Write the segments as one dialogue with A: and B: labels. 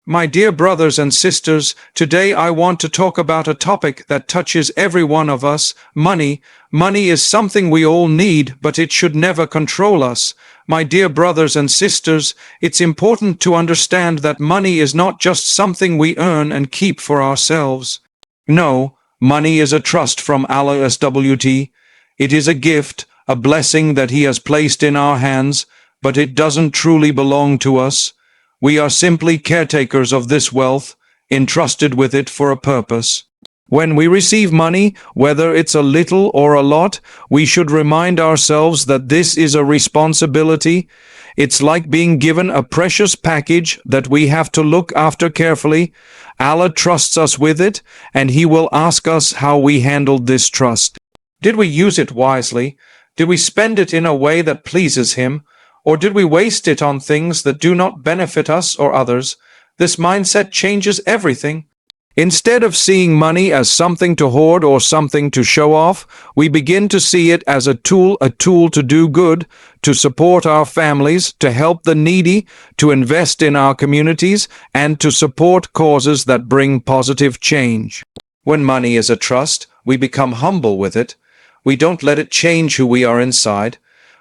A: My dear brothers and sisters, today I want to talk about a topic that touches every one of us, money. Money is something we all need, but it should never control us. My dear brothers and sisters, it's important to understand that money is not just something we earn and keep for ourselves. No, money is a trust from Allah SWT. It is a gift, a blessing that He has placed in our hands, but it doesn't truly belong to us. We are simply caretakers of this wealth, entrusted with it for a purpose. When we receive money, whether it's a little or a lot, we should remind ourselves that this is a responsibility. It's like being given a precious package that we have to look after carefully. Allah trusts us with it, and He will ask us how we handled this trust. Did we use it wisely? Did we spend it in a way that pleases Him? Or did we waste it on things that do not benefit us or others? This mindset changes everything. Instead of seeing money as something to hoard or something to show off, we begin to see it as a tool to do good, to support our families, to help the needy, to invest in our communities, and to support causes that bring positive change. When money is a trust, we become humble with it. We don't let it change who we are inside.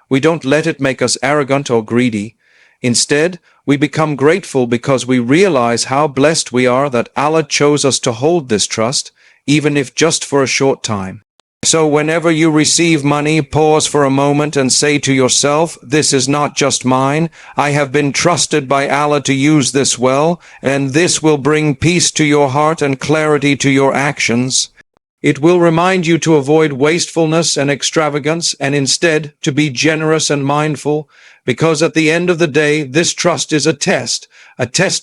A: We don't let it make us arrogant or greedy. Instead, we become grateful because we realize how blessed we are that Allah chose us to hold this trust, even if just for a short time. So whenever you receive money, pause for a moment and say to yourself, this is not just mine. I have been trusted by Allah to use this well, and this will bring peace to your heart and clarity to your actions. It will remind you to avoid wastefulness and extravagance and instead to be generous and mindful, because at the end of the day, this trust is a test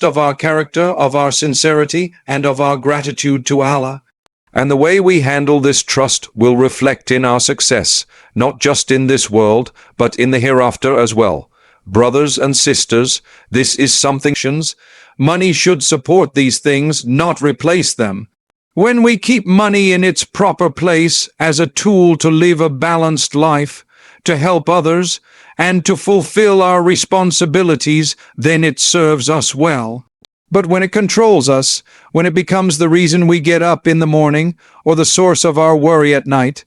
A: of our character, of our sincerity, and of our gratitude to Allah. And the way we handle this trust will reflect in our success, not just in this world, but in the hereafter as well. Brothers and sisters, this is something. Money should support these things, not replace them. When we keep money in its proper place as a tool to live a balanced life, to help others, and to fulfill our responsibilities, then it serves us well. But when it controls us, when it becomes the reason we get up in the morning or the source of our worry at night,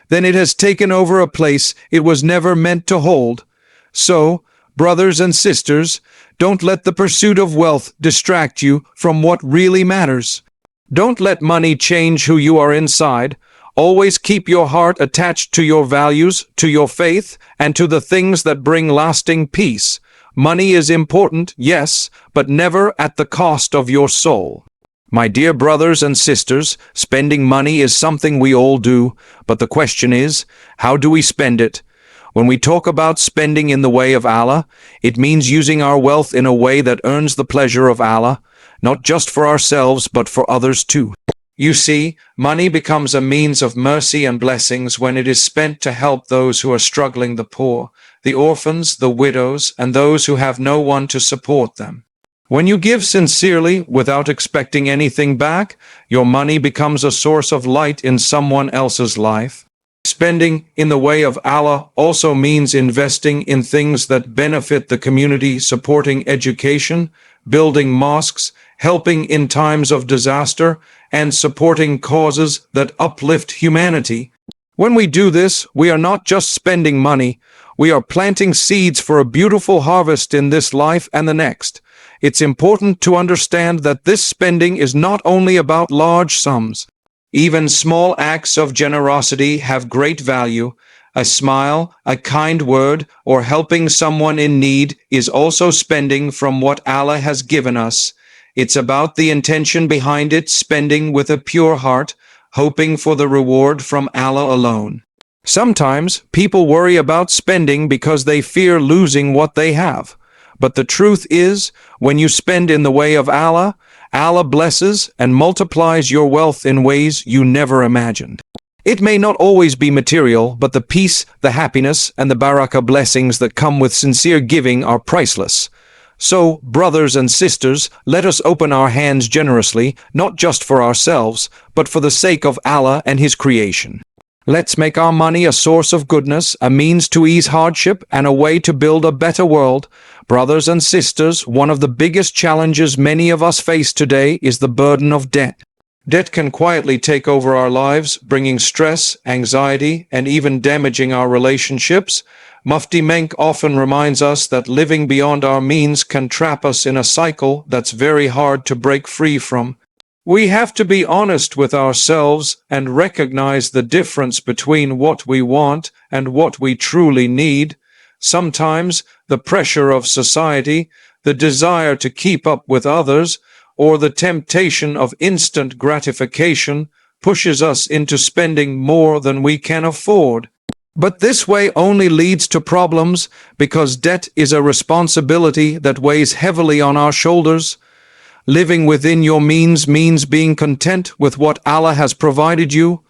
A: then it has taken over a place it was never meant to hold. So, brothers and sisters, don't let the pursuit of wealth distract you from what really matters. Don't let money change who you are inside. Always keep your heart attached to your values, to your faith, and to the things that bring lasting peace. Money is important, yes, but never at the cost of your soul. My dear brothers and sisters, spending money is something we all do, but the question is, how do we spend it? When we talk about spending in the way of Allah, it means using our wealth in a way that earns the pleasure of Allah, not just for ourselves, but for others too. You see, money becomes a means of mercy and blessings when it is spent to help those who are struggling, the poor, the orphans, the widows, and those who have no one to support them. When you give sincerely, without expecting anything back, your money becomes a source of light in someone else's life. Spending in the way of Allah also means investing in things that benefit the community, supporting education, building mosques, helping in times of disaster, and supporting causes that uplift humanity. When we do this, we are not just spending money, we are planting seeds for a beautiful harvest in this life and the next. It's important to understand that this spending is not only about large sums. Even small acts of generosity have great value. A smile, a kind word, or helping someone in need is also spending from what Allah has given us. It's about the intention behind it, spending with a pure heart, hoping for the reward from Allah alone. Sometimes people worry about spending because they fear losing what they have. But the truth is, when you spend in the way of Allah, Allah blesses and multiplies your wealth in ways you never imagined. It may not always be material, but the peace, the happiness, and the Barakah blessings that come with sincere giving are priceless. So, brothers and sisters, let us open our hands generously, not just for ourselves, but for the sake of Allah and His creation. Let's make our money a source of goodness, a means to ease hardship, and a way to build a better world. Brothers and sisters, one of the biggest challenges many of us face today is the burden of debt. Debt can quietly take over our lives, bringing stress, anxiety, and even damaging our relationships. MuftiMenk often reminds us that living beyond our means can trap us in a cycle that's very hard to break free from. We have to be honest with ourselves and recognize the difference between what we want and what we truly need. Sometimes the pressure of society, the desire to keep up with others, or the temptation of instant gratification pushes us into spending more than we can afford. But this way only leads to problems because debt is a responsibility that weighs heavily on our shoulders. Living within your means being content with what Allah has provided you.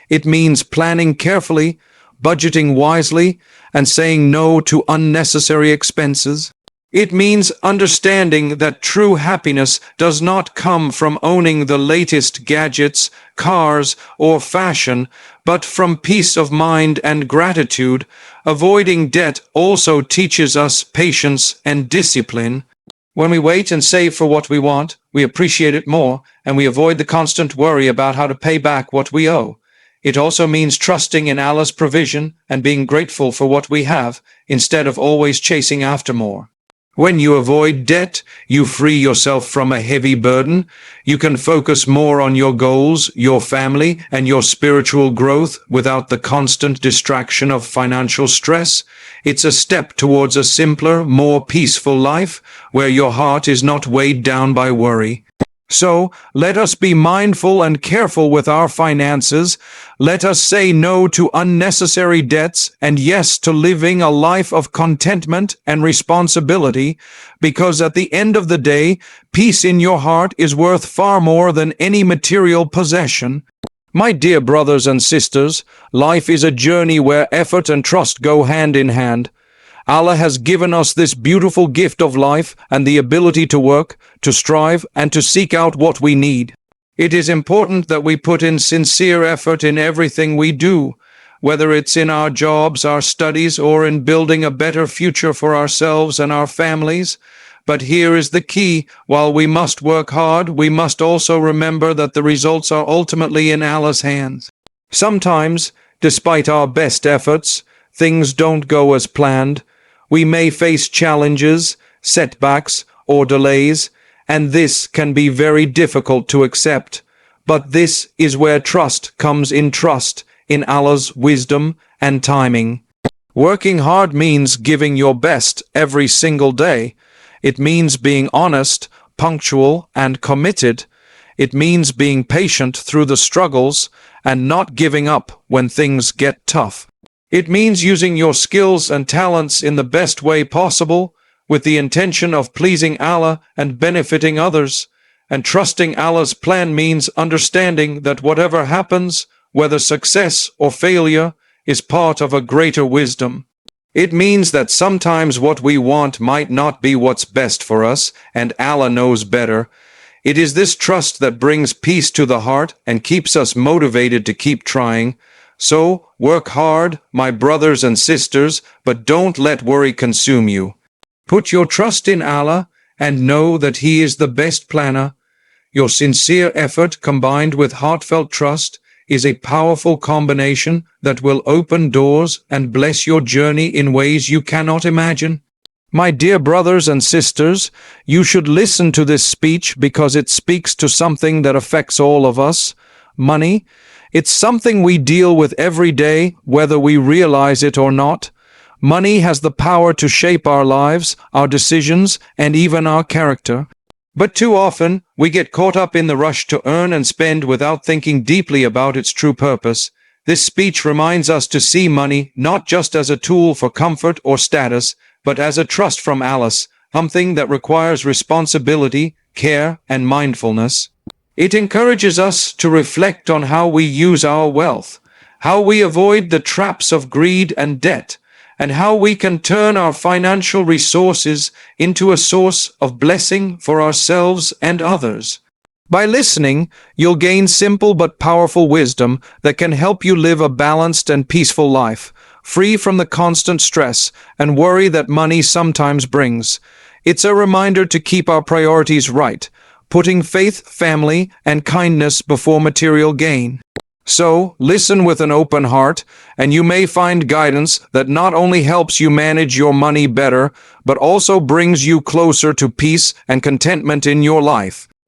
A: It means planning carefully, budgeting wisely, and saying no to unnecessary expenses. It means understanding that true happiness does not come from owning the latest gadgets, cars, or fashion, but from peace of mind and gratitude. Avoiding debt also teaches us patience and discipline. When we wait and save for what we want, we appreciate it more, and we avoid the constant worry about how to pay back what we owe. It also means trusting in Allah's provision and being grateful for what we have, instead of always chasing after more. When you avoid debt, you free yourself from a heavy burden. You can focus more on your goals, your family, and your spiritual growth without the constant distraction of financial stress. It's a step towards a simpler, more peaceful life, where your heart is not weighed down by worry. So, let us be mindful and careful with our finances. Let us say no to unnecessary debts and yes to living a life of contentment and responsibility, because at the end of the day, peace in your heart is worth far more than any material possession. My dear brothers and sisters, life is a journey where effort and trust go hand in hand. Allah has given us this beautiful gift of life and the ability to work, to strive, and to seek out what we need. It is important that we put in sincere effort in everything we do, whether it's in our jobs, our studies, or in building a better future for ourselves and our families. But here is the key: while we must work hard, we must also remember that the results are ultimately in Allah's hands. Sometimes, despite our best efforts, things don't go as planned. We may face challenges, setbacks, or delays, and this can be very difficult to accept. But this is where trust comes in, trust in Allah's wisdom and timing. Working hard means giving your best every single day. It means being honest, punctual, and committed. It means being patient through the struggles and not giving up when things get tough. It means using your skills and talents in the best way possible, with the intention of pleasing Allah and benefiting others. And trusting Allah's plan means understanding that whatever happens, whether success or failure, is part of a greater wisdom. It means that sometimes what we want might not be what's best for us, and Allah knows better. It is this trust that brings peace to the heart and keeps us motivated to keep trying. So, work hard, my brothers and sisters, but don't let worry consume you. Put your trust in Allah and know that He is the best planner. Your sincere effort combined with heartfelt trust is a powerful combination that will open doors and bless your journey in ways you cannot imagine. My dear brothers and sisters, you should listen to this speech because it speaks to something that affects all of us: money. It's something we deal with every day, whether we realize it or not. Money has the power to shape our lives, our decisions, and even our character. But too often, we get caught up in the rush to earn and spend without thinking deeply about its true purpose. This speech reminds us to see money not just as a tool for comfort or status, but as a trust from Allah, something that requires responsibility, care, and mindfulness. It encourages us to reflect on how we use our wealth, how we avoid the traps of greed and debt, and how we can turn our financial resources into a source of blessing for ourselves and others. By listening, you'll gain simple but powerful wisdom that can help you live a balanced and peaceful life, free from the constant stress and worry that money sometimes brings. It's a reminder to keep our priorities right, putting faith, family, and kindness before material gain. So, listen with an open heart, and you may find guidance that not only helps you manage your money better, but also brings you closer to peace and contentment in your life.